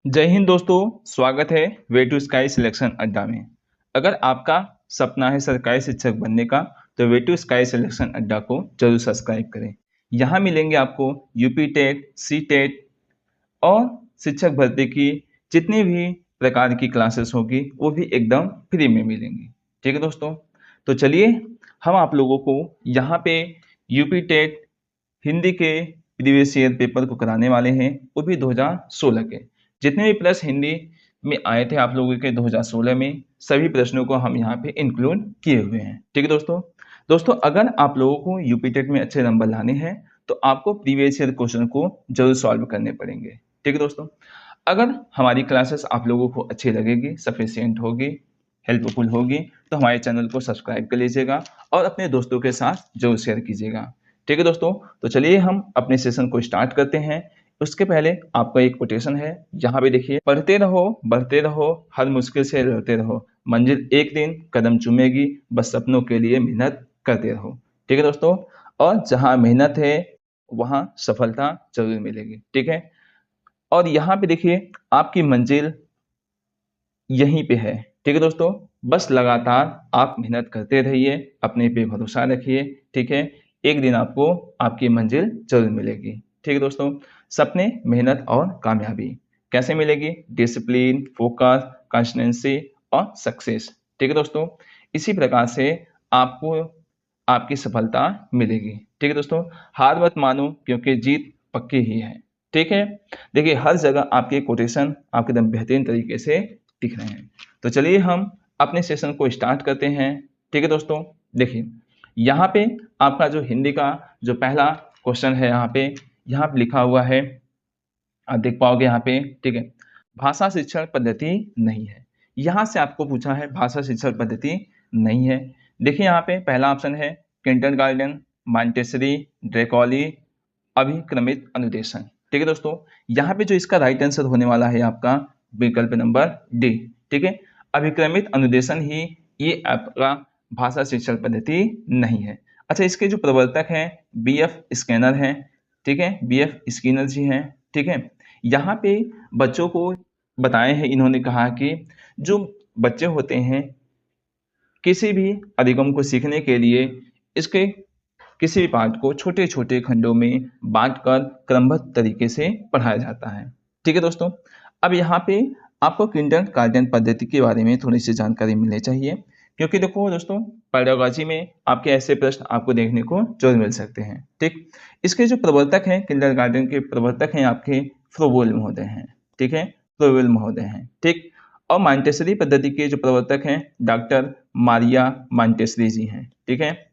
जय हिंद दोस्तों। स्वागत है वे टू स्काई सिलेक्शन अड्डा में। अगर आपका सपना है सरकारी शिक्षक बनने का तो वे टू स्काई सिलेक्शन अड्डा को जरूर सब्सक्राइब करें। यहाँ मिलेंगे आपको यूपी टेट, सी टेट और शिक्षक भर्ती की जितनी भी प्रकार की क्लासेस होगी वो भी एकदम फ्री में मिलेंगी। ठीक है दोस्तों, तो चलिए हम आप लोगों को यहाँ पे यूपी टेट हिंदी के प्रीवियस ईयर पेपर को कराने वाले हैं, वो भी 2016 के। जितने भी प्रश्न हिंदी में आए थे आप लोगों के 2016 में, सभी प्रश्नों को हम यहाँ पे इंक्लूड किए हुए हैं। ठीक है दोस्तों, अगर आप लोगों को यूपी टेट में अच्छे नंबर लाने हैं तो आपको प्रीवियस ईयर क्वेश्चन को जरूर सॉल्व करने पड़ेंगे। ठीक है दोस्तों, अगर हमारी क्लासेस आप लोगों को अच्छी लगेगी, सफिशियंट होगी, हेल्पफुल होगी तो हमारे चैनल को सब्सक्राइब कर लीजिएगा और अपने दोस्तों के साथ जरूर शेयर कीजिएगा। ठीक है दोस्तों, तो चलिए हम अपने सेशन को स्टार्ट करते हैं। उसके पहले आपका एक कोटेशन है, यहाँ पे देखिए, पढ़ते रहो बढ़ते रहो, हर मुश्किल से लड़ते रहो, मंजिल एक दिन कदम चूमेगी, बस सपनों के लिए मेहनत करते रहो। ठीक है दोस्तों, और जहाँ मेहनत है वहाँ सफलता जरूर मिलेगी। ठीक है, और यहाँ पे देखिए आपकी मंजिल यहीं पे है। ठीक है दोस्तों, बस लगातार आप मेहनत करते रहिए, अपने पे भरोसा रखिए। ठीक है, एक दिन आपको आपकी मंजिल जरूर मिलेगी। ठीक है दोस्तों, सपने, मेहनत और कामयाबी कैसे मिलेगी? डिसिप्लिन, फोकस, कंसिस्टेंसी और सक्सेस। ठीक है दोस्तों, इसी प्रकार से आपको आपकी सफलता मिलेगी। ठीक है दोस्तों, हार मत मानो क्योंकि जीत पक्की ही है। ठीक है, देखिए हर जगह आपके कोटेशन आपके एकदम बेहतरीन तरीके से दिख रहे हैं। तो चलिए हम अपने सेशन को स्टार्ट करते हैं। ठीक है दोस्तों, देखिए यहाँ पे आपका जो हिंदी का जो पहला क्वेश्चन है, यहाँ पे लिखा हुआ है, आप देख पाओगे यहाँ पे। ठीक है, भाषा शिक्षण पद्धति नहीं है। यहाँ से आपको पूछा है भाषा शिक्षण पद्धति नहीं है। देखिए यहाँ पे पहला ऑप्शन है किंडरगार्टन, मॉन्टेसरी, ड्रैकोली, अभिक्रमित अनुदेशन। ठीक है दोस्तों, यहाँ पे जो इसका राइट आंसर होने वाला है आपका विकल्प नंबर डी। ठीक है, अभिक्रमित अनुदेशन ही ये आपका भाषा शिक्षण पद्धति नहीं है। अच्छा, इसके जो प्रवर्तक हैं बीएफ स्कैनर हैं। ठीक है, बीएफ स्किनर जी हैं। ठीक है, यहाँ पे बच्चों को बताए हैं, इन्होंने कहा कि जो बच्चे होते हैं किसी भी अधिगम को सीखने के लिए इसके किसी भी पाठ को छोटे छोटे खंडों में बांटकर क्रमबद्ध तरीके से पढ़ाया जाता है। ठीक है दोस्तों, अब यहाँ पे आपको किंडरगार्टन पद्धति के बारे में थोड़ी सी जानकारी मिलनी चाहिए, क्योंकि देखो दोस्तों पेडागोजी में आपके ऐसे प्रश्न आपको देखने को जरूर मिल सकते हैं। ठीक, इसके जो प्रवर्तक हैं, किंडरगार्टन के प्रवर्तक हैं आपके फ्रोबेल महोदय हैं। ठीक है, फ्रोबेल महोदय हैं। ठीक, और मॉन्टेसरी पद्धति के जो प्रवर्तक हैं डॉक्टर मारिया मॉन्टेसरी जी हैं। ठीक है,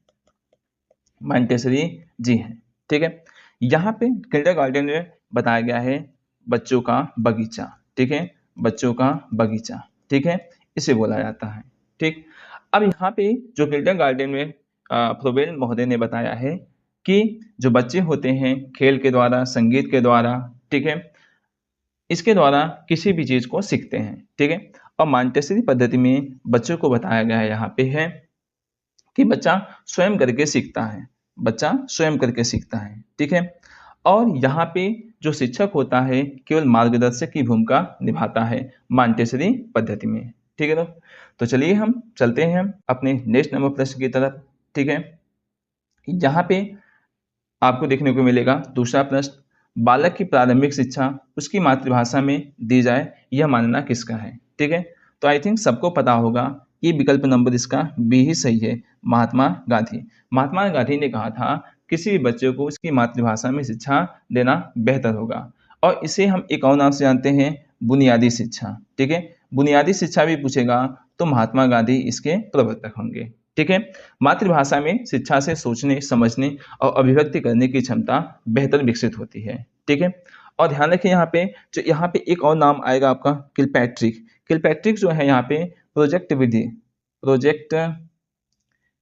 मॉन्टेसरी जी हैं। ठीक है, यहाँ पे किंडरगार्टन में बताया गया है बच्चों का बगीचा। ठीक है, बच्चों का बगीचा। ठीक है, इसे बोला जाता है। ठीक, अब यहाँ पे जो किंडरगार्टन में फ्रोबेल महोदय ने बताया है कि जो बच्चे होते हैं खेल के द्वारा, संगीत के द्वारा, ठीक है, इसके द्वारा किसी भी चीज को सीखते हैं। ठीक है, और मॉन्टेसरी पद्धति में बच्चों को बताया गया है यहाँ पे है कि बच्चा स्वयं करके सीखता है, बच्चा स्वयं करके सीखता है। ठीक है, और यहाँ पे जो शिक्षक होता है केवल मार्गदर्शक की भूमिका निभाता है मॉन्टेसरी पद्धति में। ठीक है, तो चलिए हम चलते हैं अपने नेक्स्ट नंबर प्रश्न की तरफ। ठीक है, यहाँ पे आपको देखने को मिलेगा दूसरा प्रश्न, बालक की प्रारंभिक शिक्षा उसकी मातृभाषा में दी जाए, यह मानना किसका है? ठीक है, तो आई थिंक सबको पता होगा ये विकल्प नंबर इसका बी ही सही है, महात्मा गांधी। महात्मा गांधी ने कहा था किसी भी बच्चे को उसकी मातृभाषा में शिक्षा देना बेहतर होगा, और इसे हम एक और नाम से जानते हैं बुनियादी शिक्षा। ठीक है, बुनियादी शिक्षा भी पूछेगा तो महात्मा गांधी इसके प्रवर्तक होंगे। ठीक है, मातृभाषा में शिक्षा से सोचने, समझने और अभिव्यक्ति करने की क्षमता बेहतर विकसित होती है। ठीक है, और ध्यान रखें यहाँ पे एक और नाम आएगा आपका किलपैट्रिक। किलपैट्रिक जो है यहाँ पे प्रोजेक्ट विधि, प्रोजेक्ट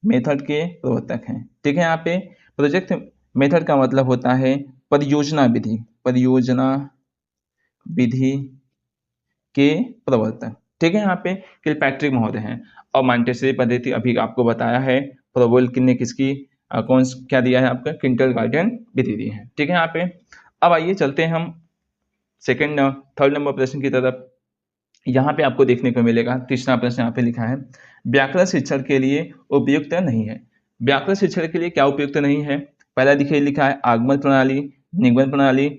मेथड के प्रवर्तक हैं। ठीक है, यहाँ पे प्रोजेक्ट मेथड का मतलब होता है परियोजना विधि, परियोजना विधि के प्रवर्तक। ठीक है, यहाँ पे किलपैट्रिक महोदय हैं। और मॉन्टेसरी पद्धति अभी आपको बताया है, फ्रोबेल ने किसकी क्या दिया है आपका किंडरगार्टन विधि दी है। ठीक है, यहाँ पे अब आइए चलते हैं हम सेकंड थर्ड नंबर प्रश्न की तरफ यहाँ पे आपको देखने को मिलेगा। तीसरा प्रश्न यहाँ पे लिखा है, व्याकरण शिक्षण के लिए उपयुक्त नहीं है। व्याकरण शिक्षण के लिए क्या उपयुक्त नहीं है? पहला देखिए लिखा है आगमन प्रणाली, निगमन प्रणाली,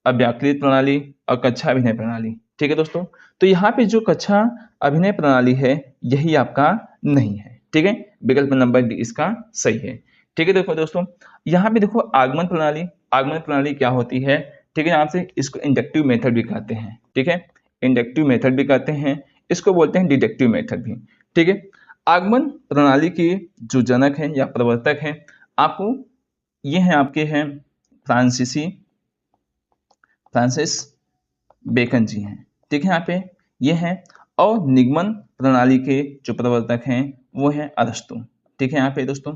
अव्याकृत प्रणाली और कक्षा अभिनय प्रणाली। ठीक है दोस्तों, तो यहाँ पे जो कक्षा अभिनय प्रणाली है यही आपका नहीं है। ठीक है, विकल्प नंबर डी इसका सही है। ठीक है, देखो दोस्तों यहाँ पे देखो आगमन प्रणाली, आगमन प्रणाली क्या होती है? ठीक है, यहाँ से इसको इंडक्टिव मेथड भी कहते हैं। ठीक है, इंडक्टिव मेथड भी कहते हैं, इसको बोलते हैं डिडक्टिव मेथड भी। ठीक है, आगमन प्रणाली के जो जनक हैं या प्रवर्तक हैं आपको ये हैं, आपके हैं फ्रांसिस बेकन जी हैं। ठीक है, यहाँ पे ये हैं। और निगमन प्रणाली के जो प्रवर्तक हैं वो हैं अरस्तु। ठीक है यहाँ पे दोस्तों,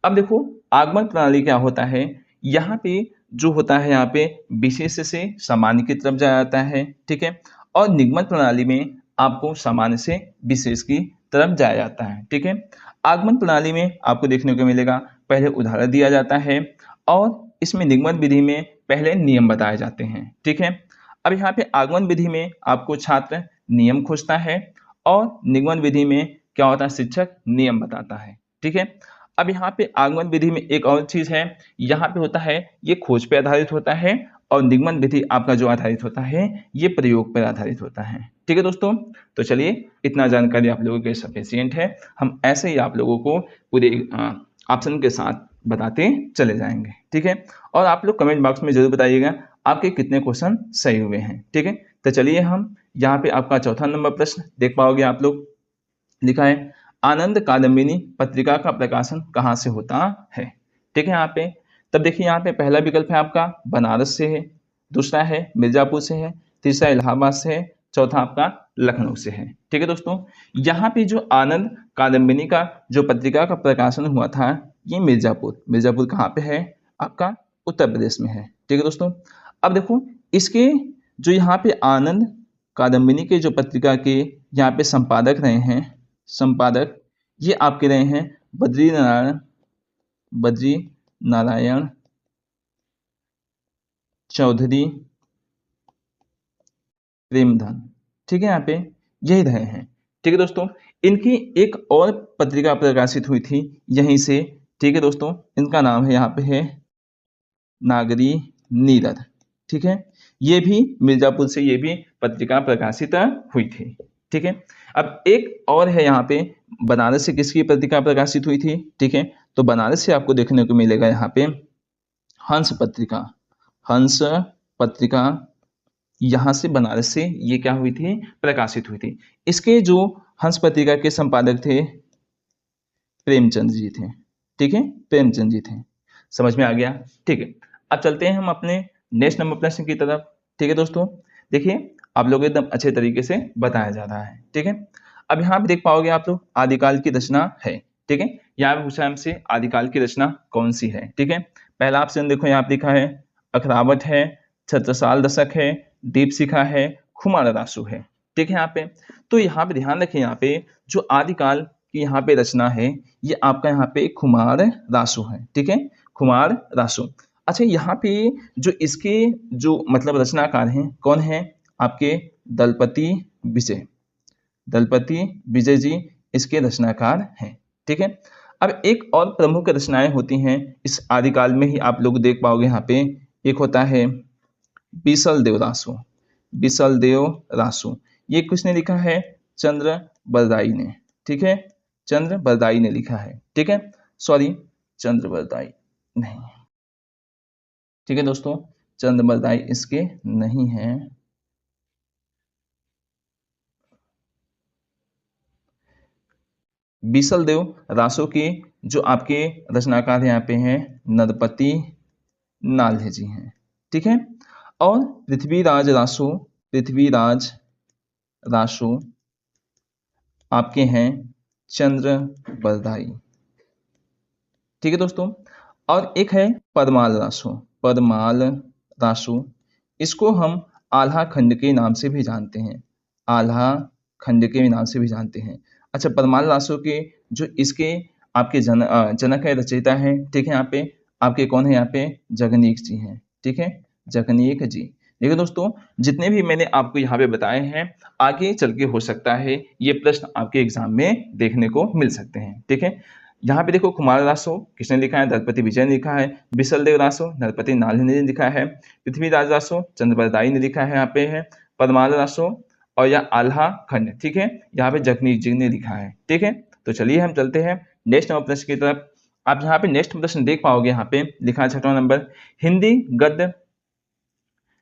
अब देखो आगमन प्रणाली क्या होता है, यहाँ पे जो होता है यहाँ पे विशेष से सामान्य की तरफ जाया जाता है। ठीक है, और निगमन प्रणाली में आपको सामान्य से विशेष की तरफ जाया जाता है। ठीक है, आगमन प्रणाली में आपको देखने को मिलेगा पहले उदाहरण दिया जाता है और इसमें निगमन विधि में पहले नियम बताए जाते हैं। ठीक है, अब यहाँ पे आगमन विधि में आपको छात्र नियम खोजता है और निगमन विधि में क्या होता है, शिक्षक नियम बताता है। ठीक है, अब यहाँ पे आगमन विधि में एक और चीज है, यहाँ पे होता है ये खोज पे आधारित होता है और निगमन विधि आपका जो आधारित होता है ये प्रयोग पर आधारित होता है। ठीक है दोस्तों, तो चलिए इतना जानकारी आप लोगों के सफिशिएंट है, हम ऐसे ही आप लोगों को पूरे ऑप्शन के साथ बताते चले जाएंगे। ठीक है, और आप लोग कमेंट बॉक्स में जरूर बताइएगा आपके कितने क्वेश्चन सही हुए हैं। ठीक है, तो चलिए हम यहाँ पे आपका चौथा नंबर प्रश्न देख पाओगे आप लोग। लिखा है आनंद कादम्बिनी पत्रिका का प्रकाशन कहाँ से होता है। ठीक है, यहाँ पे तब देखिए यहाँ पे पहला विकल्प है आपका बनारस से है, दूसरा है मिर्जापुर से है, तीसरा इलाहाबाद से है, चौथा आपका लखनऊ से है। ठीक है दोस्तों, यहाँ पे जो आनंद कादम्बिनी का जो पत्रिका का प्रकाशन हुआ था ये मिर्जापुर कहाँ पे है, आपका उत्तर प्रदेश में है। ठीक है दोस्तों, अब देखो इसके जो यहाँ पे आनंद कादम्बिनी के जो पत्रिका के यहाँ पे संपादक रहे हैं, संपादक ये आपके रहे हैं बद्री नारायण चौधरी प्रेमधन। ठीक है, यहाँ पे यही रहे हैं। ठीक है दोस्तों, इनकी एक और पत्रिका प्रकाशित हुई थी यहीं से। ठीक है दोस्तों, इनका नाम है यहाँ पे है नागरी नीरद। ठीक है, ये भी मिर्जापुर से ये भी पत्रिका प्रकाशित हुई थी। ठीक है, अब एक और है यहाँ पे बनारस से किसकी पत्रिका प्रकाशित हुई थी। ठीक है, तो बनारस से आपको देखने को मिलेगा यहाँ पे हंस पत्रिका यहाँ से बनारस से ये क्या हुई थी, प्रकाशित हुई थी। इसके जो हंस पत्रिका के संपादक थे प्रेमचंद जी थे। ठीक है, प्रेमचंद जी थे, समझ में आ गया। ठीक है, अब चलते हैं हम अपने नेक्स्ट नंबर प्रश्न की तरफ। ठीक है दोस्तों, देखिए आप लोग एकदम अच्छे तरीके से बताया जा रहा है। ठीक है, अब यहाँ पे देख पाओगे आप लोग आदिकाल की रचना है। ठीक है, यहाँ पे पूछा हमसे आदिकाल की रचना कौन सी है। ठीक है, पहला ऑप्शन देखो यहाँ पे लिखा है अखरावत है, छत्रसाल दशक है, दीपशिखा है, खुमार रासु है। ठीक है, यहाँ पे तो यहाँ पे ध्यान रखें, यहाँ पे जो आदिकाल की यहाँ पे रचना है ये आपका यहाँ पे खुमार रासु है। ठीक है, खुमार रासु। अच्छा, यहाँ पे जो इसके जो मतलब रचनाकार हैं कौन है, आपके दलपति विजय जी इसके रचनाकार हैं। ठीक है, अब एक और प्रमुख रचनाएं होती हैं इस आदिकाल में ही आप लोग देख पाओगे। यहाँ पे एक होता है बीसल देव रासु। ये किसने लिखा है, चंद्र बरदाई ने। ठीक है, चंद्र बरदाई ने लिखा है। ठीक है, सॉरी चंद्र बरदाई नहीं। ठीक है दोस्तों, चंद्र बरदाई इसके नहीं है। बीसल देव रासो के जो आपके रचनाकार यहाँ पे हैं नरपति नाल्हे जी हैं। ठीक है, और पृथ्वीराज रासो आपके हैं चंद्र बरदाई। ठीक है दोस्तों, और एक है परमाल रासो, इसको हम आल्हा खंड के नाम से भी जानते हैं, अच्छा, परमाल रासो के जो इसके आपके जनक है, रचयिता है। ठीक है, यहाँ पे आपके कौन है, यहाँ पे जगनीक जी हैं। ठीक है, जगनीक जी। देखिए दोस्तों, जितने भी मैंने आपको यहाँ पे बताए हैं, आगे चल के हो सकता है ये प्रश्न आपके एग्जाम में देखने को मिल सकते हैं। ठीक है, यहाँ पे देखो कुमारव्यासो किसने लिखा है, दलपति विजय ने लिखा है। विशलदेव रासो नरपति नाल ने लिखा है। पृथ्वीराज रासो चंद्रबरदाई ने लिखा है। यहाँ पे है परमाल रासो और या आल्हा खंड। ठीक है, यहाँ पे जगनीश जी ने लिखा है। ठीक है, तो चलिए हम चलते हैं नेक्स्ट नंबर प्रश्न की तरफ। आप यहाँ पे नेक्स्ट प्रश्न देख पाओगे, यहाँ पे लिखा है 6वां नंबर, हिंदी गद्य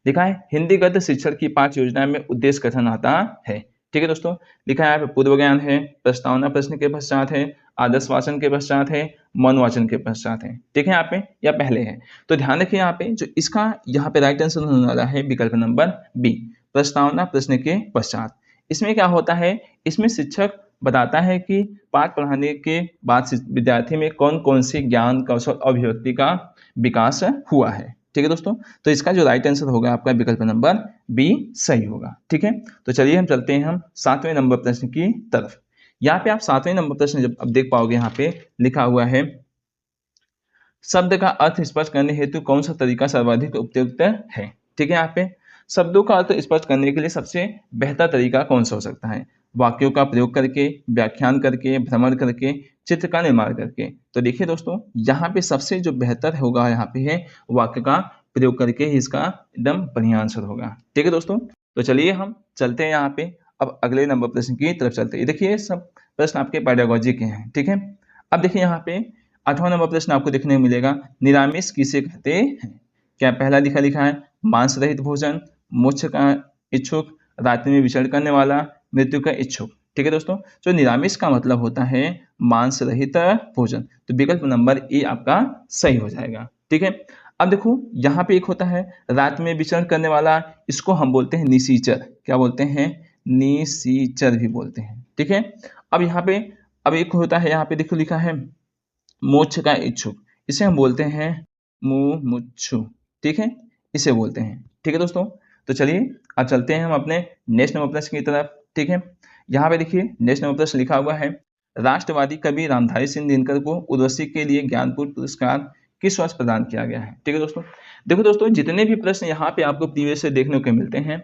लिखा है, हिंदी गद्य शिक्षण की 5 योजना में उद्देश्य कथन आता है। ठीक है दोस्तों, लिखा है यहाँ पे पूर्व ज्ञान है, प्रस्तावना प्रश्न के पश्चात है, आदर्श वाचन के पश्चात है, मौन वाचन के पश्चात है। ठीक है, यहाँ पे या पहले है। तो ध्यान रखिए यहाँ पे जो इसका यहाँ पे राइट आंसर होने वाला है विकल्प नंबर बी, प्रस्तावना प्रश्न के पश्चात। इसमें क्या होता है, इसमें शिक्षक बताता है कि पाठ पढ़ाने के बाद विद्यार्थी में कौन कौन से ज्ञान कौशल अभिव्यक्ति का विकास हुआ है। ठीक है दोस्तों, तो इसका जो राइट आंसर होगा आपका विकल्प नंबर बी सही होगा। ठीक है, तो चलिए हम चलते हैं हम 7वें नंबर प्रश्न की तरफ। यहाँ पे आप 7वें नंबर प्रश्न जब अब देख पाओगे, यहाँ पे लिखा हुआ है, शब्द का अर्थ स्पष्ट करने हेतु कौन सा तरीका सर्वाधिक उपयुक्त है। ठीक है, यहाँ पे शब्दों का अर्थ स्पष्ट करने के लिए सबसे बेहतर तरीका कौन सा हो सकता है, वाक्यों का प्रयोग करके, व्याख्यान करके, भ्रमण करके, चित्र का निर्माण करके। तो देखिए दोस्तों, यहाँ पे सबसे जो बेहतर होगा यहाँ पे है वाक्य का प्रयोग करके ही इसका एकदम बढ़िया आंसर होगा। ठीक है दोस्तों, तो चलिए हम चलते हैं यहाँ पे अब अगले नंबर प्रश्न की तरफ चलते हैं। देखिए सब प्रश्न आपके पेडागोजी के हैं। ठीक है, अब देखिए यहाँ पे 8वां नंबर प्रश्न आपको देखने को मिलेगा, निरामिष किसे कहते हैं। क्या पहला लिखा है, मांस रहित भोजन, मोक्ष का इच्छुक, रात्रि में विचरण करने वाला, मृत्यु का इच्छुक। ठीक है दोस्तों, जो निरामिष का मतलब होता है मांस रहित भोजन, तो विकल्प नंबर ए आपका सही हो जाएगा। ठीक है, अब देखो यहाँ पे एक होता है रात में विचरण करने वाला, इसको हम बोलते हैं निशाचर। क्या बोलते हैं, निशाचर भी बोलते हैं। ठीक है, अब यहाँ पे अब एक होता है, यहाँ पे देखो लिखा है मोक्ष का इच्छुक, इसे हम बोलते हैं मुमुक्षु। ठीक है, इसे बोलते हैं। ठीक है दोस्तों, तो चलिए अब चलते हैं हम अपने नेक्स्ट नंबर प्रश्न की तरफ। ठीक है, यहाँ पे देखिए नेक्स्ट नंबर प्रश्न लिखा हुआ है, राष्ट्रवादी कवि रामधारी सिंह दिनकर को उर्वशी के लिए ज्ञानपीठ पुरस्कार किस वर्ष प्रदान किया गया है। ठीक है दोस्तों, देखो दोस्तों, जितने भी प्रश्न यहाँ पे आपको प्रीवियस से देखने को मिलते हैं,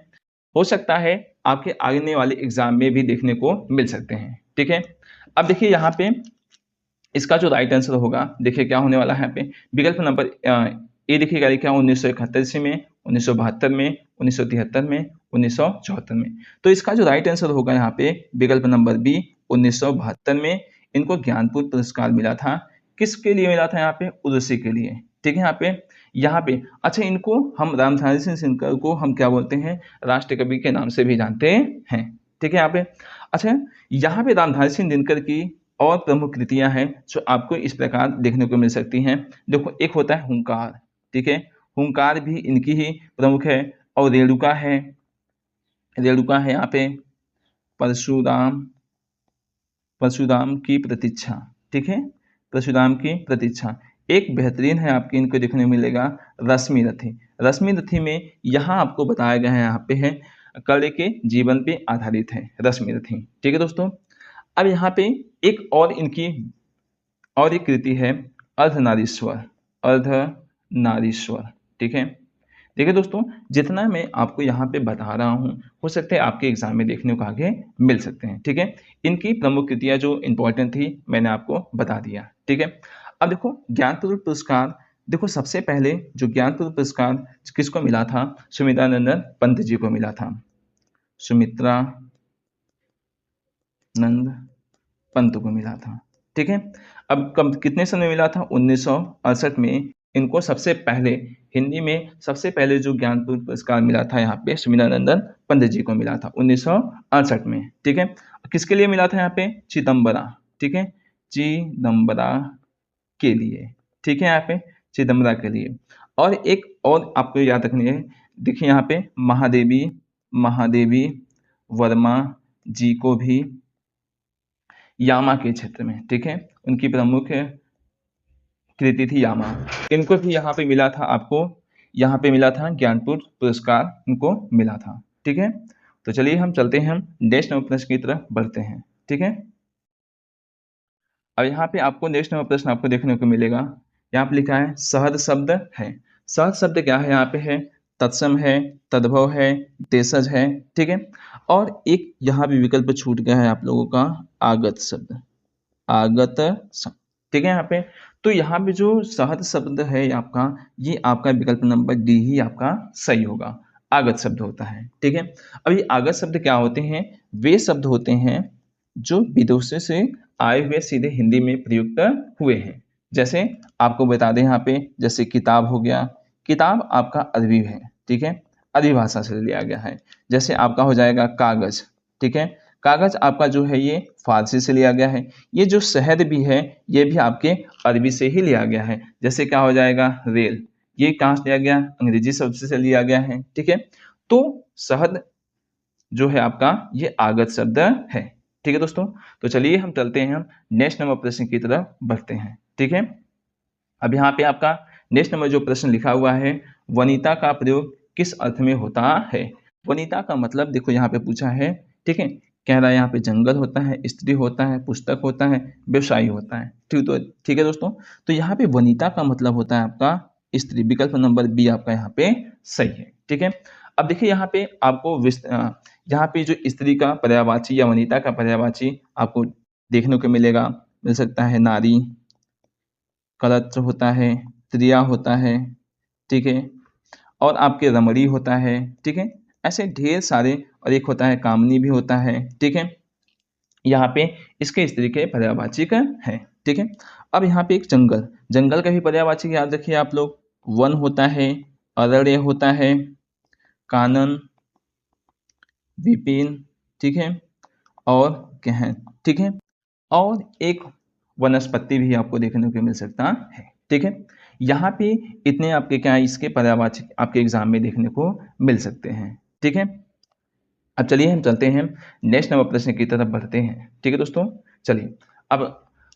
हो सकता है आपके आने वाले एग्जाम में भी देखने को मिल सकते हैं। ठीक है, अब देखिए यहाँ पे इसका जो राइट आंसर होगा, देखिए क्या होने वाला है यहाँ पे विकल्प नंबर ए देखिएगा, लिखा 1971 में, 1972 में, 1973 में, 1974 में। तो इसका जो राइट आंसर होगा यहाँ पे विकल्प नंबर बी 1972 में इनको ज्ञानपीठ पुरस्कार मिला था। किसके लिए मिला था, यहाँ पे उर्वशी के लिए। ठीक है, यहाँ पे अच्छा, इनको हम रामधारी सिंह दिनकर को हम क्या बोलते हैं, राष्ट्र कवि के नाम से भी जानते हैं। ठीक है, यहाँ पे अच्छा, यहाँ पे रामधारी सिंह दिनकर की और प्रमुख कृतियां हैं जो आपको इस प्रकार देखने को मिल सकती हैं। देखो, एक होता है हुंकार। ठीक है, हुंकार भी इनकी ही प्रमुख है। और रेणुका है, रेणुका है यहाँ पे परशुराम, परशुराम की प्रतीक्षा। ठीक है, परशुराम की प्रतीक्षा। एक बेहतरीन है आपके इनको देखने को मिलेगा रश्मि रथी। रश्मि रथी में यहाँ आपको बताया गया है, यहाँ पे है कर्ण के जीवन पे आधारित है रश्मि रथी। ठीक है दोस्तों, अब यहाँ पे एक और इनकी और एक कृति है अर्धनारीश्वर, अर्धनारीश्वर। ठीक है, देखिए दोस्तों, जितना मैं आपको यहाँ पे बता रहा हूँ, हो सकता है आपके एग्जाम में देखने को आगे मिल सकते हैं। ठीक है, इनकी प्रमुख कृतियाँ जो इंपॉर्टेंट थी मैंने आपको बता दिया। ठीक है, अब देखो ज्ञानपीठ पुरस्कार, देखो सबसे पहले जो ज्ञानपीठ पुरस्कार किसको मिला था, सुमित्रानंदन पंत जी को मिला था। सुमित्रा नंद पंत को मिला था। ठीक है, अब कब कितने सन में मिला था, 1968 में इनको सबसे पहले हिंदी में सबसे पहले जो ज्ञानपीठ पुरस्कार मिला था यहाँ पे सुमित्रानंदन पंत जी को मिला था 1968 में। ठीक है, किसके लिए मिला था, यहाँ पे चिदम्बरा। ठीक है, चिदम्बरा के लिए। ठीक है, यहाँ पे चिदम्बरा के लिए। और एक और आपको याद रखनी है, देखिए यहाँ पे महादेवी, महादेवी वर्मा जी को भी यामा के क्षेत्र में, ठीक है, उनकी प्रमुख कृति थी यामा, इनको भी यहाँ पे मिला था, आपको यहाँ पे मिला था ज्ञानपीठ पुरस्कार इनको मिला था। ठीक है, तो चलिए हम चलते हैं, हम नेक्स्ट नंबर प्रश्न की तरफ बढ़ते हैं। ठीक है, अब यहाँ पे आपको नेक्स्ट नंबर प्रश्न आपको देखने को मिलेगा, यहाँ पे लिखा है सहज शब्द है। सहज शब्द क्या है, यहाँ पे है तत्सम है, तद्भव है, देशज है, ठीक है। और एक यहाँ भी विकल्प छूट गया है आप लोगों का, आगत शब्द, आगत शब्द, ठीक है। यहाँ पे तो यहाँ पे जो सहज शब्द है आपका, ये आपका विकल्प नंबर डी ही आपका सही होगा, आगत शब्द होता है, ठीक है। अब ये आगत शब्द क्या होते हैं? वे शब्द होते हैं जो विदेशों से आए हुए सीधे हिंदी में प्रयुक्त हुए हैं। जैसे आपको बता दें यहाँ पे, जैसे किताब हो गया, किताब आपका अरबी है, ठीक है, अरबी भाषा से लिया गया है। जैसे आपका हो जाएगा कागज, ठीक है, कागज आपका जो है ये फारसी से लिया गया है। ये जो शहद भी है ये भी आपके अरबी से ही लिया गया है। जैसे क्या हो जाएगा, रेल, ये कहाँ से लिया गया, अंग्रेजी शब्द से लिया गया है, ठीक है। तो शहद जो है आपका ये आगत शब्द है, ठीक है दोस्तों। तो चलिए हम चलते हैं, हम नेक्स्ट नंबर प्रश्न की तरफ बढ़ते हैं, ठीक है। अब यहाँ पे आपका नेक्स्ट नंबर जो प्रश्न लिखा हुआ है, वनिता का प्रयोग किस अर्थ में होता है? वनिता का मतलब देखो यहाँ पे पूछा है, ठीक है, कह रहा है यहाँ पे जंगल होता है, स्त्री होता है, पुस्तक होता है, व्यवसायी होता है, ठीक है दोस्तों। तो यहाँ पे वनिता का मतलब होता है आपका स्त्री, विकल्प नंबर बी आपका यहाँ पे सही है, ठीक है। अब देखिए यहाँ पे आपको यहाँ पे जो स्त्री का पर्यायवाची या वनिता का पर्यायवाची आपको देखने को मिलेगा, मिल सकता है नारी, कलत्र होता है, त्रिया होता है, ठीक है, और आपके रमणी होता है, ठीक है, ऐसे ढेर सारे, और एक होता है कामनी भी होता है, ठीक है। यहाँ पे इसके स्त्री के पर्यायवाचिक है, ठीक है। अब यहाँ पे एक जंगल, जंगल का भी पर्यायवाचिक याद रखिए आप लोग, वन होता है, अरण्य होता है, कानन, विपिन, ठीक है, और गहन, ठीक है, और एक वनस्पति भी आपको देखने को मिल सकता है, ठीक है। यहाँ पे इतने आपके क्या है, इसके पर्यायवाची आपके एग्जाम में देखने को मिल सकते हैं, ठीक है। अब चलिए हम चलते हैं नेक्स्ट नंबर प्रश्न की तरफ बढ़ते हैं, ठीक है दोस्तों। चलिए अब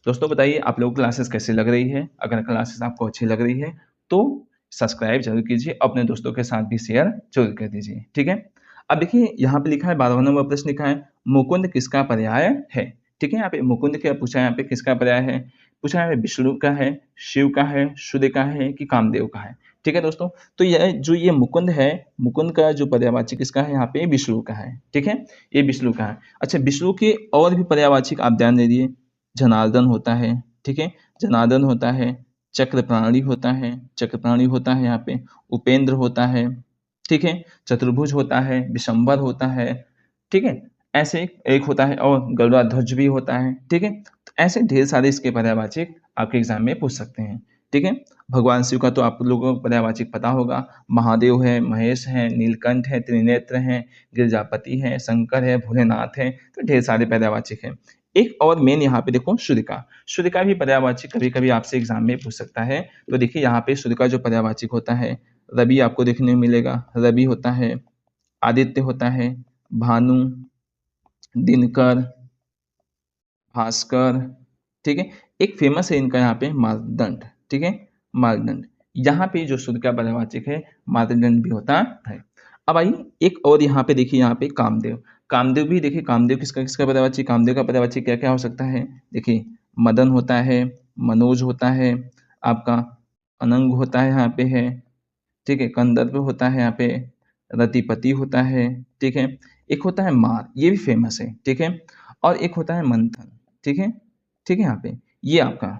दोस्तों बताइए आप लोगों को क्लासेस कैसी लग रही है? अगर क्लासेस आपको अच्छी लग रही है तो सब्सक्राइब जरूर कीजिए, अपने दोस्तों के साथ भी शेयर जरूर कर दीजिए, ठीक है। अब देखिए यहाँ पे लिखा है 12वां नंबर प्रश्न लिखा है, मुकुंद किसका पर्याय है? ठीक है, यहाँ पे मुकुंद क्या पूछा है, यहाँ पे किसका पर्याय है? पूछा है विष्णु का है, शिव का है, सूर्य का है कि कामदेव का है, ठीक है दोस्तों। तो यह जो ये मुकुंद है, मुकुंद का जो पर्यायवाची किसका है, यहाँ पे विष्णु का है, ठीक है, ये विष्णु का है। अच्छा, विष्णु के और भी पर्यायवाची आप ध्यान दे दिए, जनार्दन होता है, ठीक है, जनार्दन होता है, चक्रप्राणी होता है, चक्रप्राणी होता है यहाँ पे, उपेंद्र होता है, ठीक है, चतुर्भुज होता है, विशंबर होता है, ठीक है, ऐसे एक होता है, और गरुड़ध्वज भी होता है, ठीक है। तो ऐसे ढेर सारे इसके पर्यायवाचिक आपके एग्जाम में पूछ सकते हैं, ठीक है। भगवान शिव का तो आप लोगों को पर्यायवाचिक पता होगा, महादेव है, महेश है, नीलकंठ है, त्रिनेत्र है, गिरजापति है, शंकर है, भोलेनाथ है, तो ढेर सारे पर्यायवाचिक हैं। एक और मेन यहाँ पे देखो सूर्य का भी पर्यायवाचिक कभी कभी आपसे एग्जाम में पूछ सकता है। तो देखिए यहाँ पे सूर्य का जो पर्यायवाचिक होता है, रवि आपको देखने में मिलेगा, रवि होता है, आदित्य होता है, भानु, दिनकर, भास्कर, ठीक है। एक फेमस है इनका यहाँ पे मार्तंड, ठीक है, मार्तंड। यहाँ पे जो सूर्य का पर्यायवाचिक है मार्तंड भी होता है। अब आइए एक और यहाँ पे देखिए, यहाँ पे कामदेव, कामदेव भी देखिए, कामदेव किसका किसका पर्यायवाची, कामदेव का पर्यायवाची क्या क्या हो सकता है? देखिए मदन होता है, मनोज होता है, आपका अनंग होता है यहाँ पे है, ठीक है, कंदर्प होता है यहाँ पे, रतिपति होता है, ठीक है, एक होता है मार, ये भी फेमस है, ठीक है, और एक होता है मंथन, ठीक है, ठीक है, यहाँ पे ये आपका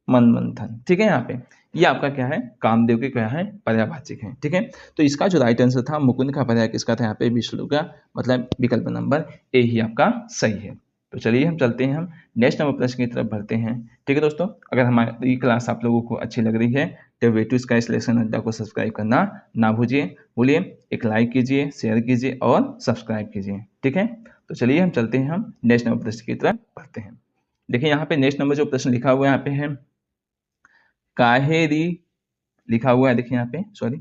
मंथन, ठीक है, यहाँ पे ये आपका क्या है, कामदेव के क्या है, पर्यायवाचिक है, ठीक है। तो इसका जो राइट आंसर था, मुकुंद का पर्याय किसका था, यहाँ पे विष्णु का, मतलब विकल्प नंबर ए ही आपका सही है। तो चलिए हम चलते हैं, हम नेक्स्ट नंबर प्रश्न की तरफ बढ़ते हैं, ठीक है दोस्तों। अगर हमारी क्लास आप लोगों को अच्छी लग रही है तो वे टू स्काई सिलेक्शन अड्डा को सब्सक्राइब करना ना भूलिए, एक लाइक कीजिए, शेयर कीजिए और सब्सक्राइब कीजिए, ठीक है। तो चलिए हम चलते हैं, हम नेक्स्ट नंबर प्रश्न की तरफ बढ़ते हैं। देखिए यहाँ पे नेक्स्ट नंबर जो प्रश्न लिखा हुआ है यहाँ पे है, काहेरी लिखा हुआ है, देखिए यहाँ पे, सॉरी,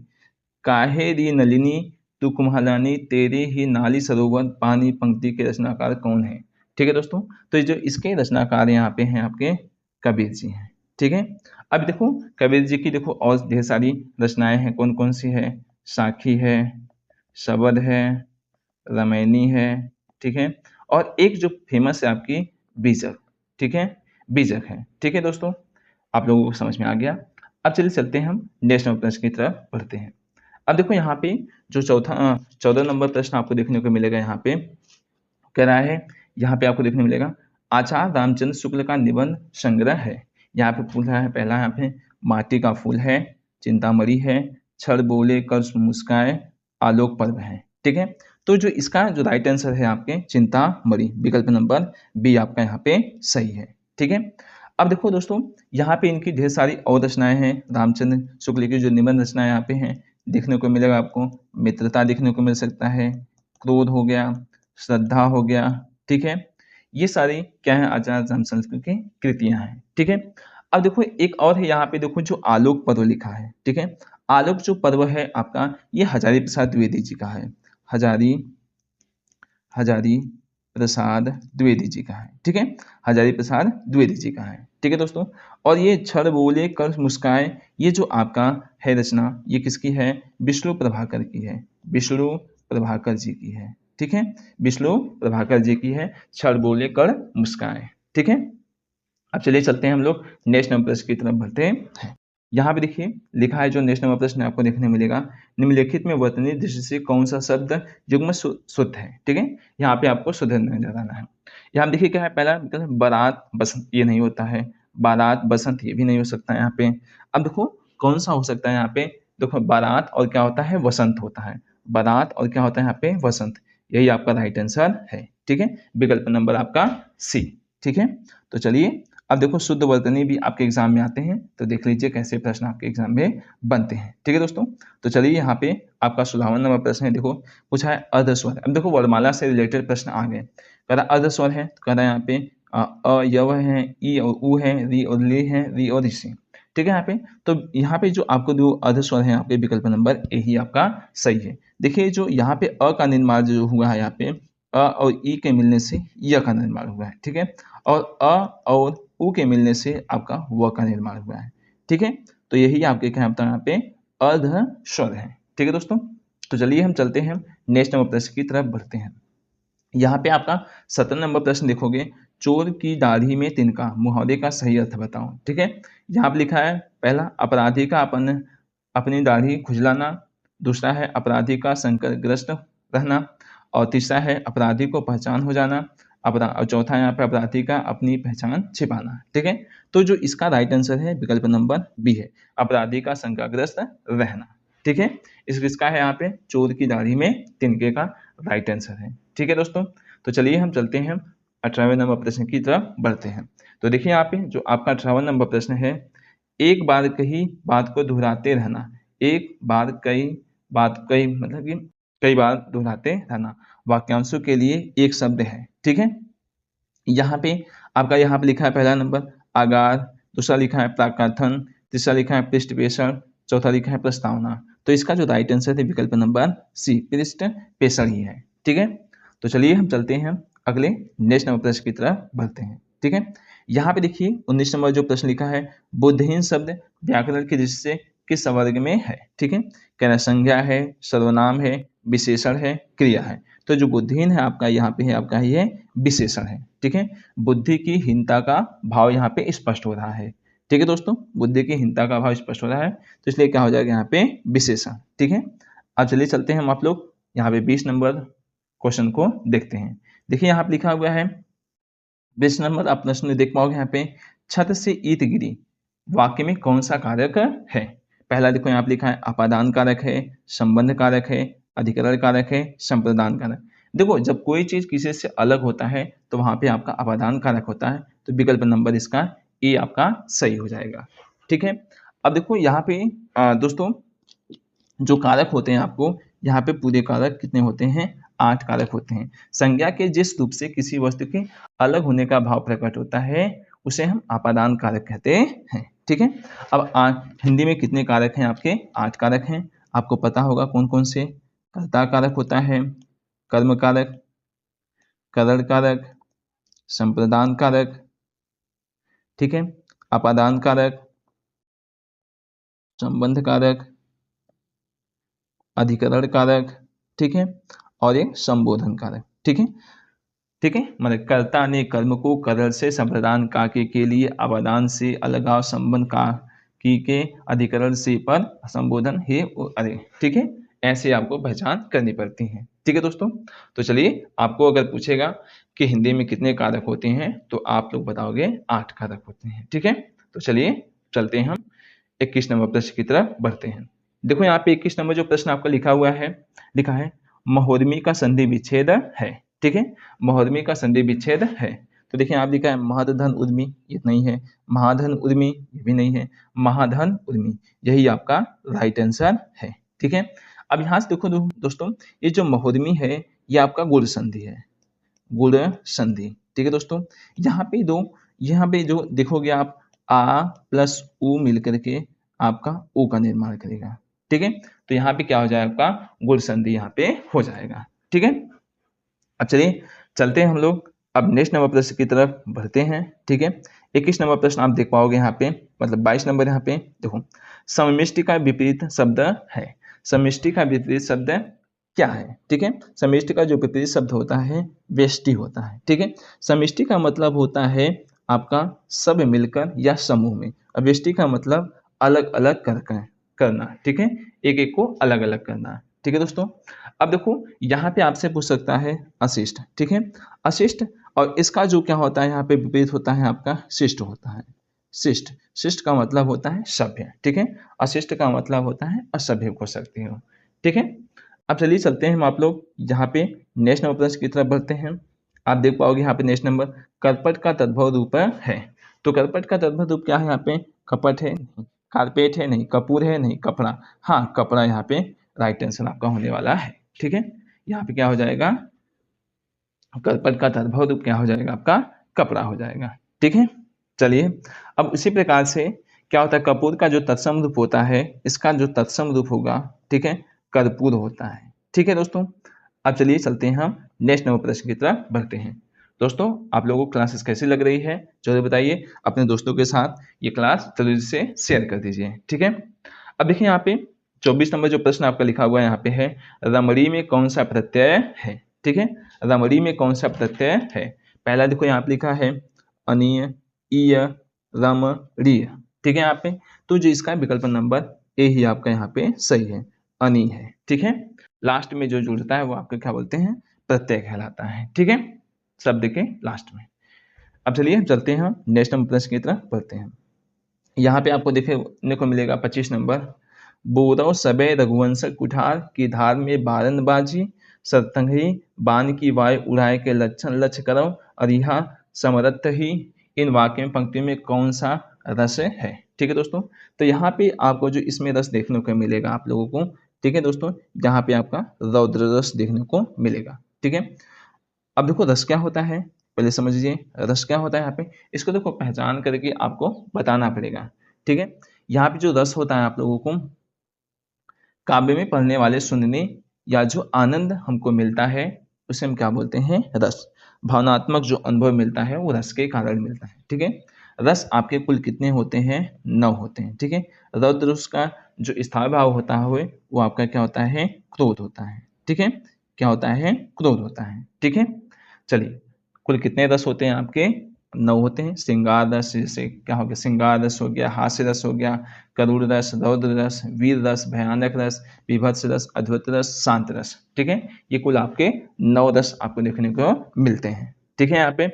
काहेरी नलिनी तू कुम्हलानी तेरी ही नाली सरोवर पानी पंक्ति के रचनाकार कौन है? ठीक है दोस्तों, तो जो इसके रचनाकार यहाँ पे हैं आपके कबीर जी हैं, ठीक है। अब देखो कबीर जी की देखो और ढेर सारी रचनाएं हैं, कौन कौन सी है, साखी है, शबद है, रामायणी है, ठीक है, और एक जो फेमस है आपकी बीजक, ठीक है, बीजक है, ठीक है दोस्तों, आप लोगों को समझ में आ गया। अब चलिए चलते हैं, हम नेक्स्ट प्रश्न की तरफ बढ़ते हैं। अब देखो यहाँ पे जो 14 नंबर प्रश्न आपको देखने को मिलेगा, यहाँ पे कह रहा है, यहाँ पे आपको देखने मिलेगा आचार्य रामचंद्र शुक्ल का निबंध संग्रह है। यहाँ पे पूछा है, पहला यहाँ पे माटी का फूल है, चिंतामणि है, छड़ बोले कर मुस्काए, आलोक पर्व है। ठीक है, तो जो इसका जो राइट आंसर है आपके चिंतामणि, विकल्प नंबर बी आपका यहाँ पे सही है। ठीक है, अब देखो दोस्तों, यहाँ पे इनकी ढेर सारी और रचनाएं हैं। रामचंद्र शुक्ल की जो निबंध रचनाएं यहाँ पे हैं देखने को मिलेगा आपको, मित्रता देखने को मिल सकता है, क्रोध हो गया, श्रद्धा हो गया। ठीक है, ये सारी क्या है, आचार्य रामचंद्र की कृतियां हैं। ठीक है, अब देखो एक और है यहाँ पे, देखो जो आलोक पर्व लिखा है। ठीक है, आलोक जो पर्व है आपका, ये हजारी प्रसाद द्विवेदी जी का है, हजारी प्रसाद द्विवेदी जी का है। ठीक है, हजारी प्रसाद द्विवेदी जी का है। ठीक है दोस्तों, और ये छड़ बोले कर मुस्काए, ये जो आपका है रचना, ये किसकी है, विष्णु प्रभाकर की है, विष्णु प्रभाकर जी की है। ठीक है, विष्णु प्रभाकर जी की है, छड़ बोले कर मुस्काए। ठीक है, अब चलिए चलते हैं हम लोग नेक्स्ट नंबर प्रश्न की तरफ बढ़ते हैं। यहाँ पे देखिए लिखा है, जो नेक्स्ट नंबर प्रश्न आपको देखने मिलेगा, निम्नलिखित में वर्तनी दृष्टि से कौन सा शब्द युग्म शुद्ध है। ठीक है, यहाँ पे आपको शुद्ध नजर आना है। यहाँ देखिए क्या है, पहला मतलब बारात बसंत, ये नहीं होता है, बारात बसंत ये भी नहीं हो सकता है यहाँ पे। अब देखो कौन सा हो सकता है यहाँ पे, देखो बारात और क्या होता है, वसंत होता है, बारात और क्या होता है यहाँ पे, वसंत, यही आपका राइट आंसर है। ठीक है, विकल्प नंबर आपका सी। ठीक है, तो चलिए अब देखो शुद्ध वर्तनी भी आपके एग्जाम में आते हैं, तो देख लीजिए कैसे प्रश्न आपके एग्जाम में बनते हैं। ठीक है दोस्तों, तो चलिए यहाँ पे आपका 16वां नंबर प्रश्न है, देखो पूछा है अर्धस्वर। अब देखो वर्णमाला से रिलेटेड प्रश्न आ गए, कह रहा अर्धस्वर है, तो कह रहा है यहाँ पे अ यव है, ई और उ है, री और ले है, री और ऋषि। ठीक है, यहाँ पे तो यहाँ पे जो आपको जो अर्धस्वर है आपके विकल्प नंबर ए ही आपका सही है। देखिए जो यहाँ पे अ का निर्माण जो हुआ है, यहाँ पे अ और ई के मिलने से य का निर्माण हुआ है। ठीक है, और अ और उ के मिलने से आपका व का निर्माण हुआ है। ठीक है, तो यही आपके क्या होता है यहाँ पे अर्ध स्वर है। ठीक है दोस्तों, तो चलिए हम चलते हैं नेक्स्ट नंबर प्रश्न की तरफ बढ़ते हैं। यहाँ पे आपका 17 नंबर प्रश्न देखोगे, चोर की दाढ़ी में तिनका, मुहावरे का सही अर्थ बताओ। ठीक है, यहाँ पे लिखा है, पहला अपराधी का अपनी दाढ़ी खुजलाना, दूसरा है अपराधी का संकटग्रस्त रहना, और तीसरा है अपराधी को पहचान हो जाना, और चौथा यहाँ पे अपराधी का अपनी पहचान छिपाना। ठीक है, तो जो इसका राइट आंसर है विकल्प नंबर बी है, अपराधी का शंकाग्रस्त रहना। ठीक है, इसका है यहाँ पे चोर की दाढ़ी में तिनके का राइट आंसर है। ठीक है दोस्तों, तो चलिए हम चलते हैं 18वें नंबर प्रश्न की तरफ बढ़ते हैं। तो देखिए यहाँ पे जो आपका 18वां नंबर प्रश्न है, एक बार कही बात को दोहराते रहना, एक बार कई मतलब कि कई बार दोहराते रहना, वाक्यांशों के लिए एक शब्द है। ठीक है, यहाँ पे आपका यहाँ पे लिखा है पहला नंबर आगार, दूसरा लिखा है प्राकथन, तीसरा लिखा है पृष्ठ पेषण, चौथा लिखा है प्रस्तावना। तो इसका जो राइट आंसर है विकल्प नंबर सी, पृष्ठ पेषण ही है। ठीक है, तो चलिए हम चलते हैं अगले नेक्स्ट नंबर प्रश्न की तरफ बढ़ते हैं। ठीक है, यहाँ पे देखिए 19 नंबर जो प्रश्न लिखा है, बुद्धिहीन शब्द व्याकरण की दृष्टि से किस वर्ग में है। ठीक है, कहना संज्ञा है, सर्वनाम है, विशेषण है, क्रिया है। तो जो बुद्धिहीन है आपका यहाँ पे है आपका ये विशेषण है। ठीक है, बुद्धि की हीनता का भाव यहाँ पे स्पष्ट हो रहा है। ठीक है दोस्तों, बुद्धि की हीनता का भाव स्पष्ट हो रहा है, तो इसलिए क्या हो जाएगा यहाँ पे विशेषण। ठीक है, अब चलिए चलते हैं हम आप लोग यहाँ पे 20 नंबर क्वेश्चन को देखते हैं। देखिए यहाँ पे लिखा हुआ है 20 नंबर, आप प्रश्न देख पाओगे यहाँ पे, छत से ईंट गिरी वाक्य में कौन सा कारक है। पहला देखो यहाँ पे लिखा है अपादान कारक है, संबंध कारक है, अधिकरण कारक है, संप्रदान कारक। देखो जब कोई चीज किसी से अलग होता है तो वहां पे आपका अपादान कारक होता है, तो विकल्प नंबर इसका ए आपका सही हो जाएगा। ठीक है, अब देखो यहाँ पे दोस्तों जो कारक होते हैं आपको यहाँ पे पूरे कारक कितने होते हैं, 8 कारक होते हैं। संज्ञा के जिस रूप से किसी वस्तु के अलग होने का भाव प्रकट होता है उसे हम अपादान कारक कहते हैं। ठीक है, अब हिंदी में कितने कारक हैं आपके, 8 कारक हैं। आपको पता होगा कौन कौन से, कर्ता कारक होता है, कर्म कारक, करण कारक, संप्रदान कारक, ठीक है, अपादान कारक, संबंध कारक, अधिकरण कारक, ठीक है, और एक संबोधन कारक। ठीक है, ठीक है, मतलब कर्ता ने कर्म को करण से संप्रदान कार्य के लिए अपादान से अलगाव संबंध का की के अधिकरण से पर संबोधन हे अरे, ठीक है, ऐसे आपको पहचान करनी पड़ती है। ठीक है दोस्तों, तो चलिए आपको अगर पूछेगा कि हिंदी में कितने कारक होते हैं तो आप लोग बताओगे 8 कारक होते हैं। ठीक है, तो चलिए चलते हैं हम 21 नंबर प्रश्न की तरफ बढ़ते हैं। देखो यहाँ पे 21 नंबर जो प्रश्न आपका लिखा है महोदमी का संधि विच्छेद है। ठीक है, महोदमी का संधि विच्छेद है। तो देखिए आप लिखा है महधन उद्यमी, ये नहीं है, महाधन उद्यमी, ये भी नहीं है, महाधन उद्यमी, यही आपका राइट आंसर है। ठीक है, अब यहाँ से देखो दोस्तों, ये जो महोदमी है ये आपका गुण संधि है, गुण संधि। ठीक है दोस्तों, यहाँ पे जो देखोगे आप आ प्लस उ मिलकर के आपका उ का निर्माण करेगा। ठीक है, तो यहाँ पे क्या हो जाएगा, आपका गुण संधि यहाँ पे हो जाएगा। ठीक है, अब चलिए चलते हैं हम लोग अब नेक्स्ट नंबर प्रश्न की तरफ बढ़ते हैं। ठीक है, 21 नंबर प्रश्न आप देख पाओगे यहाँ पे, मतलब 22 नंबर यहाँ पे देखो, समष्टि का विपरीत शब्द है। समष्टि का विपरीत शब्द क्या है? ठीक है, समष्टि का जो विपरीत शब्द होता है व्यष्टि होता है। ठीक है, समष्टि का मतलब होता है आपका सब मिलकर या समूह में, और व्यष्टि का मतलब अलग अलग करना। ठीक है, एक एक को अलग अलग करना। ठीक है दोस्तों, अब देखो यहाँ पे आपसे पूछ सकता है अशिष्ट। ठीक है, अशिष्ट, और इसका जो क्या होता है यहाँ पे विपरीत होता है आपका शिष्ट होता है। शिष्ट, शिष्ट का मतलब होता है सभ्य। ठीक है, अशिष्ट का मतलब होता है असभ्य को सकते हो। ठीक है, अब चलिए चलते हैं हम आप लोग यहाँ पे नेक्स्ट नंबर प्रश्न की तरफ बढ़ते हैं। आप देख पाओगे यहाँ पे नेक्स्ट नंबर, करपट का तद्भव रूप है। तो करपट का तद्भव रूप क्या है यहाँ पे? कपट है नहीं, कारपेट है नहीं, कपूर है नहीं, कपड़ा, हाँ कपड़ा यहाँ पे राइट आंसर आपका होने वाला है। ठीक है, यहाँ पे क्या हो जाएगा, करपट का तद्भव रूप क्या हो जाएगा, आपका कपड़ा हो जाएगा। ठीक है, चलिए अब उसी प्रकार से क्या होता है, कपूर का जो तत्सम रूप होता है, इसका जो तत्सम रूप होगा, ठीक है, कर्पूर होता है। ठीक है दोस्तों, अब चलिए चलते हैं हम नेक्स्ट नंबर प्रश्न की तरफ बढ़ते हैं। दोस्तों आप लोगों को क्लासेस कैसी लग रही है जरूर बताइए, अपने दोस्तों के साथ ये क्लास जल्दी से शेयर कर दीजिए। ठीक है, अब देखिए यहाँ पे 24 नंबर जो प्रश्न आपका लिखा हुआ है यहाँ पे है, रमणी में कौन सा प्रत्यय है। ठीक है, रमणी में कौन सा प्रत्यय है? पहला देखो यहाँ पे लिखा है अनीय, ईय, रम, रीय। ठीक है, यहाँ पे तो जो इसका विकल्प नंबर ए ही आपका यहाँ पे सही है, अनी है। ठीक है, लास्ट में जो जुड़ता है वो आपका क्या बोलते हैं, प्रत्यय कहलाता है। ठीक है, शब्द के लास्ट में। अब चलिए चलते हैं हम नेक्स्ट नंबर प्रश्न की तरफ बढ़ते हैं। यहाँ पे आपको देखने को मिलेगा 25 नंबर, बोरव सबे रघुवंश कुठार की धार में बारनबाजी, सतंगी बाण की वायु उड़ाए के लक्षण लक्ष्य करो, और यहाँ समरथ ही, इन वाक्य में पंक्ति में कौन सा रस है? ठीक है दोस्तों, तो यहाँ पे आपको जो इसमें रस देखने को मिलेगा आप लोगों को, ठीक है दोस्तों, यहाँ पे आपका रौद्र रस देखने को मिलेगा। ठीक है, अब देखो रस क्या होता है पहले समझ लीजिए, रस क्या होता है यहाँ पे, इसको देखो पहचान करके आपको बताना पड़ेगा। ठीक है, यहाँ पे जो रस होता है आप लोगों को काव्य में पढ़ने वाले सुनने या जो आनंद हमको मिलता है उसे हम क्या बोलते हैं, रस। भावनात्मक जो अनुभव मिलता है वो रस के कारण मिलता है। ठीक है, रस आपके कुल कितने होते हैं, 9 होते हैं। ठीक है, रौद्र रस का जो स्थायी भाव होता है वो आपका क्या होता है, क्रोध होता है। ठीक है, क्या होता है, क्रोध होता है। ठीक है, चलिए कुल कितने रस होते हैं आपके, 9 होते हैं। श्रृंगार रस, जैसे क्या हो गया, श्रृंगार रस हो गया, हास्य रस हो गया, करुण रस, रौद्र रस, वीर रस, भयानक रस, विभत्स रस, अद्भुत रस, शांत रस। ठीक है, ये कुल आपके 9 रस आपको देखने को मिलते हैं। ठीक है, यहाँ पे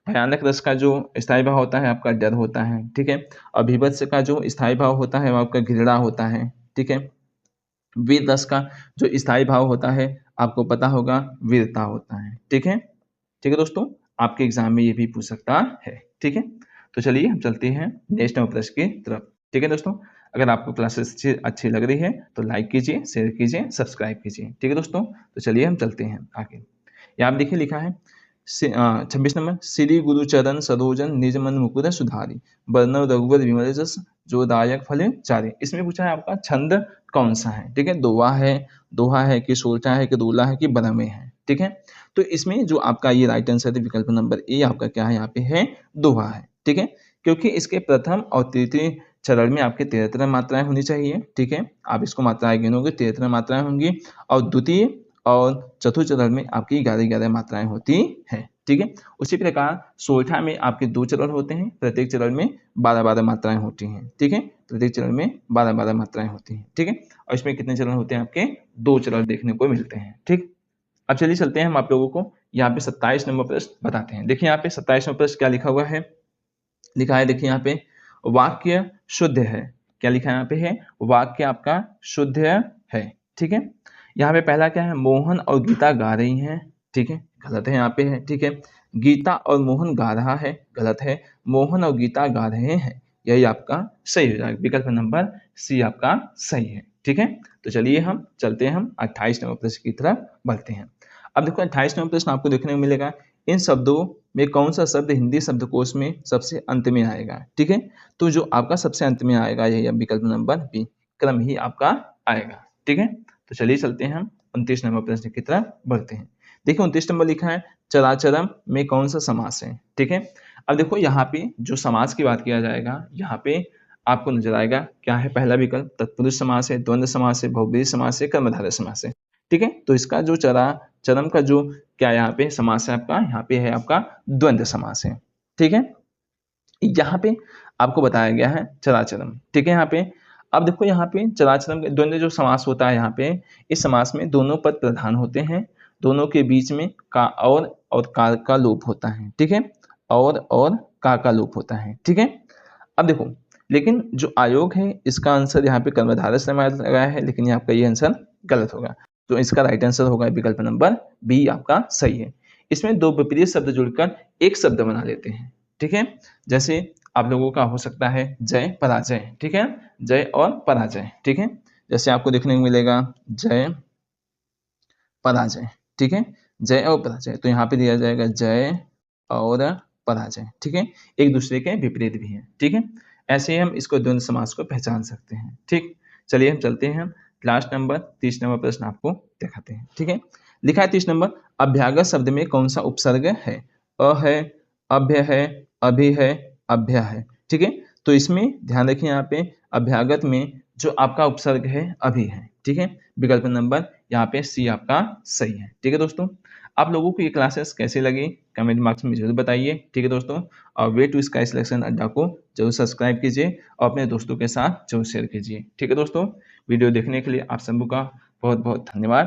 भयानक रस का जो स्थायी भाव होता है आपका डर होता है। ठीक है, और विभत्स का जो स्थायी भाव होता है वो आपका घृणा होता है। ठीक है, वीर रस का जो स्थायी भाव होता है आपको पता होगा, वीरता होता है। ठीक है, ठीक है दोस्तों, आपके एग्जाम में ये भी पूछ सकता है। ठीक है, तो चलिए हम चलते हैं नेक्स्ट नंबर प्रश्न की तरफ। ठीक है दोस्तों, अगर आपको क्लासेस अच्छी लग रही है तो लाइक कीजिए, शेयर कीजिए, सब्सक्राइब कीजिए। ठीक है दोस्तों, तो चलिए हम चलते हैं आगे। यहाँ आप देखिए लिखा है 26 नंबर, श्री गुरु चरण सरोजन निज मन मुकुर सुधारी, वर्णव रघुवर विमल जस जो दायक फल चारे। इसमें पूछा है आपका छंद कौन सा है। ठीक है, दोहा है कि सोचा है कि दूल्हा है कि बरमे है। ठीक है, तो इसमें जो आपका ये राइट आंसर है विकल्प नंबर ए आपका क्या है, यहाँ पे है दोहा है। ठीक है, क्योंकि इसके प्रथम और तृतीय चरण में आपके 13 मात्राएं होनी चाहिए। ठीक है, आप इसको मात्राएं गिनोगे 13 मात्राएं होंगी, और द्वितीय और चतुर्थ चरण में आपकी 11 मात्राएं होती हैं। ठीक है। उसी प्रकार सोरठा में आपके 2 चरण होते हैं, प्रत्येक चरण में 12-12 मात्राएं होती हैं, ठीक है। प्रत्येक चरण में 12-12 मात्राएं होती हैं, ठीक है। और इसमें कितने चरण होते हैं आपके? 2 चरण देखने को मिलते हैं, ठीक। अब चलिए चलते हैं हम आप लोगों को यहाँ पे 27 नंबर प्रश्न बताते हैं। देखिए यहाँ पे 27 नंबर प्रश्न क्या लिखा हुआ है, लिखा है देखिए यहाँ पे वाक्य शुद्ध है। क्या लिखा है यहाँ पे है? वाक्य आपका शुद्ध है, ठीक है। यहाँ पे पहला क्या है? मोहन और गीता गा रही हैं, ठीक है, गलत है यहाँ पे है, ठीक है। गीता और मोहन गा रहा है, गलत है। मोहन और गीता गा रहे हैं, यही आपका सही हो जाएगा। विकल्प नंबर सी आपका सही है, ठीक है। तो चलिए हम चलते हैं, हम 28 नंबर प्रश्न की तरफ बढ़ते हैं। अब देखो 28 नंबर प्रश्न आपको देखने को मिलेगा, इन शब्दों में कौन सा शब्द हिंदी शब्दकोश में सबसे अंत में आएगा, ठीक है। तो जो आपका सबसे अंत में आएगा यही विकल्प नंबर बी, क्रम ही आपका आएगा, ठीक है। तो चलिए चलते हैं हम 29 नंबर प्रश्न की तरफ बढ़ते हैं। देखिए 29 नंबर लिखा है चराचरम में कौन सा समास है, ठीक है। अब देखो यहाँ पे जो समास की बात किया जाएगा, यहाँ पे आपको नजर आएगा क्या है? पहला विकल्प तत्पुरुष समास है, द्वंद्व समास है, बहुब्रीहि समास है, कर्मधारय समास है, ठीक है। तो इसका जो चरम का जो क्या यहाँ पे समास है आपका, यहाँ पे है आपका द्वंद्व समास है, ठीक है। यहाँ पे आपको बताया गया है चराचरम, ठीक है। यहाँ पे अब देखो यहाँ पे चराचरम द्वंद्व जो समास होता है, यहाँ पे इस समास में दोनों पद प्रधान होते हैं, दोनों के बीच में का और कार का लोप होता है, ठीक है। और का लोप होता है, ठीक है। अब देखो लेकिन जो आयोग है इसका आंसर यहाँ पे कर्मधारय समास लगाया है, लेकिन आपका ये आंसर गलत होगा। तो इसका राइट आंसर होगा विकल्प नंबर बी आपका सही है। इसमें दो विपरीत शब्द जुड़कर एक शब्द बना लेते हैं, ठीक है। जैसे आप लोगों का हो सकता है जय पराजय, ठीक है, जय और पराजय, ठीक है। जैसे आपको देखने को मिलेगा जय पराजय, ठीक है, जय और पराजय। तो यहाँ पे दिया जाएगा जय और पराजय, ठीक है, एक दूसरे के विपरीत भी है, ठीक है। ऐसे ही हम इसको द्वंद्व समास को पहचान सकते हैं, ठीक। चलिए हम चलते हैं, लास्ट नंबर 30 नंबर प्रश्न आपको दिखाते हैं, ठीक है। लिखा है 30 नंबर, अभ्यागत शब्द में कौन सा उपसर्ग है? अ है, अभ्य है, अभि है, अभ्य है, ठीक है। तो इसमें ध्यान रखिए यहाँ पे अभ्यागत में जो आपका उपसर्ग है अभि है, ठीक है। विकल्प नंबर यहाँ पे सी आपका सही है, ठीक है दोस्तों। आप लोगों को ये क्लासेस कैसे लगी कमेंट बॉक्स में जरूर बताइए, ठीक है दोस्तों। और वे टू स्काई सिलेक्शन अड्डा को जरूर सब्सक्राइब कीजिए और अपने दोस्तों के साथ जरूर शेयर कीजिए, ठीक है दोस्तों। वीडियो देखने के लिए आप सबका बहुत बहुत धन्यवाद।